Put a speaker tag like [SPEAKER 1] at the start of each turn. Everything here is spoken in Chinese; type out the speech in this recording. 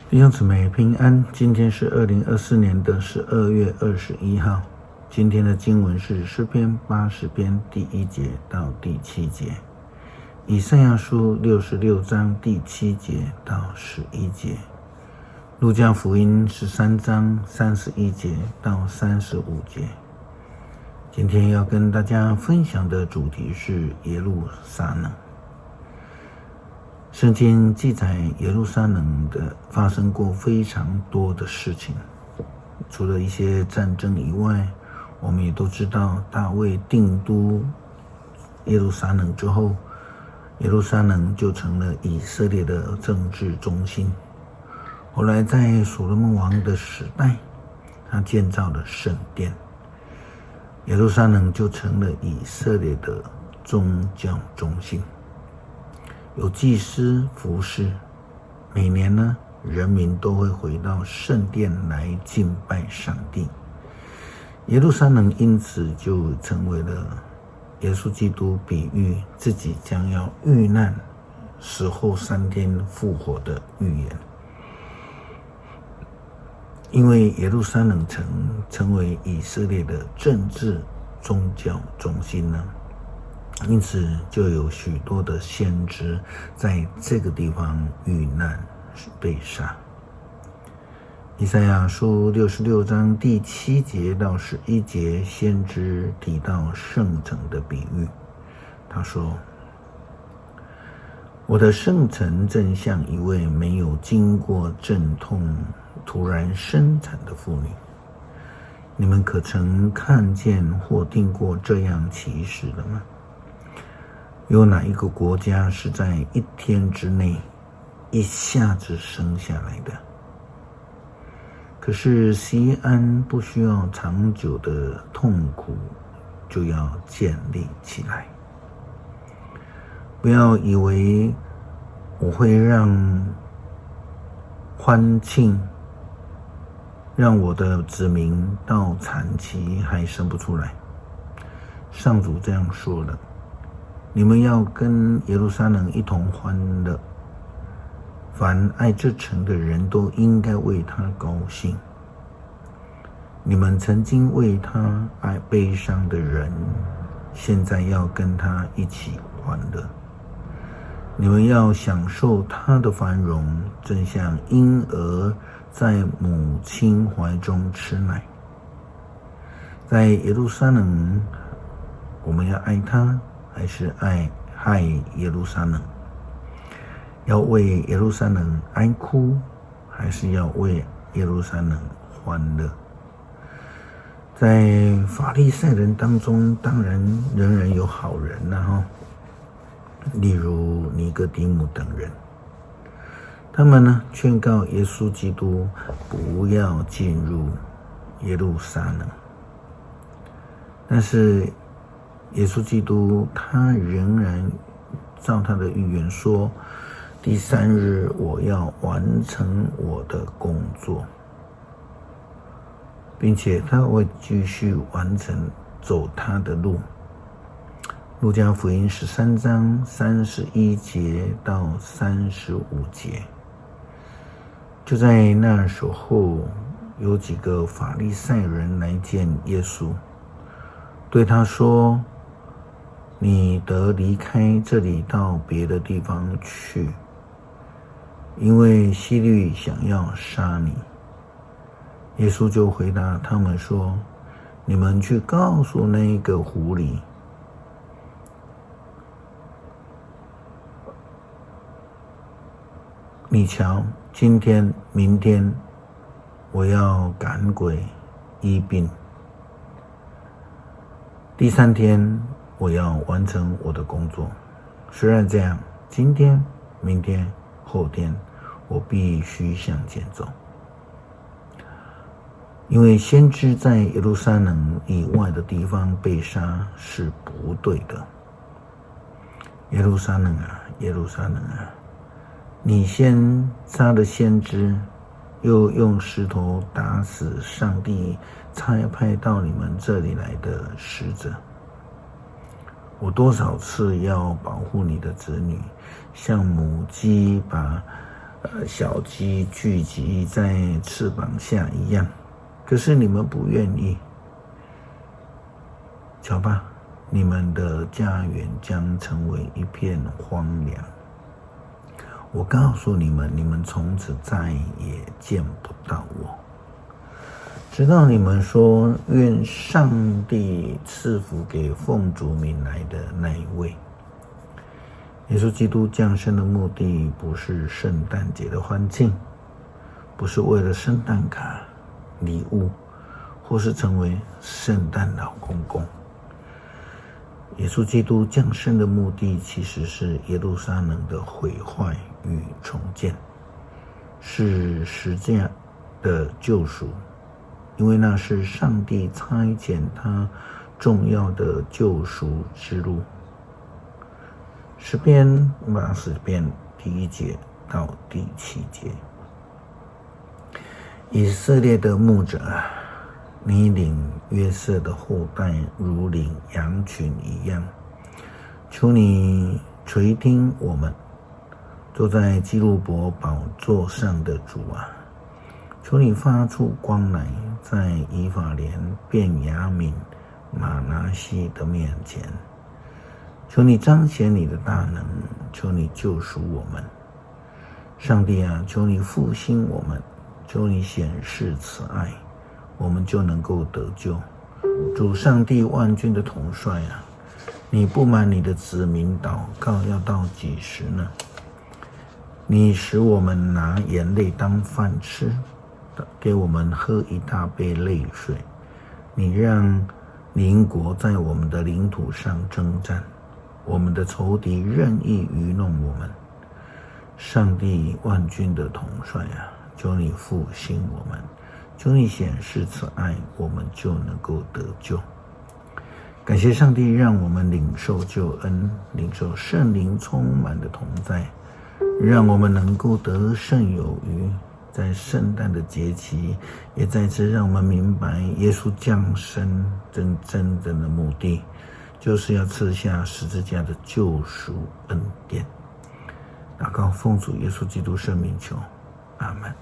[SPEAKER 1] 弟兄姊妹平安，今天是2024年的12月21号。今天的经文是诗篇80篇第1节到第7节，以赛亚书66章第7节到11节，路加福音13章31节到35节。今天要跟大家分享的主题是耶路撒冷。圣经记载耶路撒冷的发生过非常多的事情，除了一些战争以外，我们也都知道大卫定都耶路撒冷之后，耶路撒冷就成了以色列的政治中心。后来在所罗门王的时代，他建造了圣殿，耶路撒冷就成了以色列的宗教中心。有祭司服侍，每年呢，人民都会回到圣殿来敬拜上帝。耶路撒冷因此就成为了耶稣基督比喻自己将要遇难，死后3天复活的预言。因为耶路撒冷城成为以色列的政治宗教中心呢，因此就有许多的先知在这个地方遇难被杀。以赛亚书66章第7节到11节，先知提到圣城的比喻。他说：我的圣城正像一位没有经过阵痛突然生产的妇女。你们可曾看见或听过这样奇事了吗？有哪一个国家是在1天之内一下子生下来的？可是西安不需要长久的痛苦就要建立起来。不要以为我会让欢庆，让我的子民到产期还生不出来。上主这样说了，你们要跟耶路撒冷一同欢乐，凡爱这城的人都应该为他高兴。你们曾经为他爱悲伤的人，现在要跟他一起欢乐。你们要享受他的繁荣，正像婴儿在母亲怀中吃奶。在耶路撒冷，我们要爱他，还是害耶路撒冷？要为耶路撒冷哀哭，还是要为耶路撒冷欢乐？在法利赛人当中，当然仍然有好人例如尼哥底母等人，他们呢劝告耶稣基督不要进入耶路撒冷，但是耶稣基督他仍然照他的预言说，第3日我要完成我的工作，并且他会继续完成走他的路。路加福音13章31节到35节。就在那时候，有几个法利赛人来见耶稣，对他说，你得离开这里到别的地方去，因为希律想要杀你。耶稣就回答他们说，你们去告诉那个狐狸，你瞧，今天明天我要赶鬼医病，第3天我要完成我的工作。虽然这样，今天明天后天我必须向前走。因为先知在耶路撒冷以外的地方被杀是不对的。耶路撒冷啊，耶路撒冷啊，你先杀了先知，又用石头打死上帝差派到你们这里来的使者。我多少次要保护你的子女，像母鸡把小鸡聚集在翅膀下一样，可是你们不愿意。瞧吧，你们的家园将成为一片荒凉。我告诉你们，你们从此再也见不到我，直到你们说愿上帝赐福给奉主名来的那一位。耶稣基督降生的目的不是圣诞节的欢庆，不是为了圣诞卡、礼物，或是成为圣诞老公公。耶稣基督降生的目的其实是耶路撒冷的毁坏与重建，是十架的救赎，因为那是上帝差遣他重要的救赎之路。诗篇80篇第1节到第7节。以色列的牧者啊，你领约瑟的后代如领羊群一样，求你垂听我们，坐在基路伯宝座上的主啊，求你发出光来，在以法莲、便雅悯、马拿西的面前，求你彰显你的大能，求你救赎我们。上帝啊，求你复兴我们，求你显示慈爱，我们就能够得救。主上帝万军的统帅啊，你不满你的子民祷告要到几时呢？你使我们拿眼泪当饭吃，给我们喝一大杯泪水。你让邻国在我们的领土上征战，我们的仇敌任意愚弄我们。上帝万军的统帅啊，求你复兴我们，求你显示慈爱，我们就能够得救。感谢上帝让我们领受救恩，领受圣灵充满的同在，让我们能够得胜有余。在圣诞的节期，也再次让我们明白耶稣降生真正的目的，就是要赐下十字架的救赎恩典。祷告奉主耶稣基督圣名求，阿们。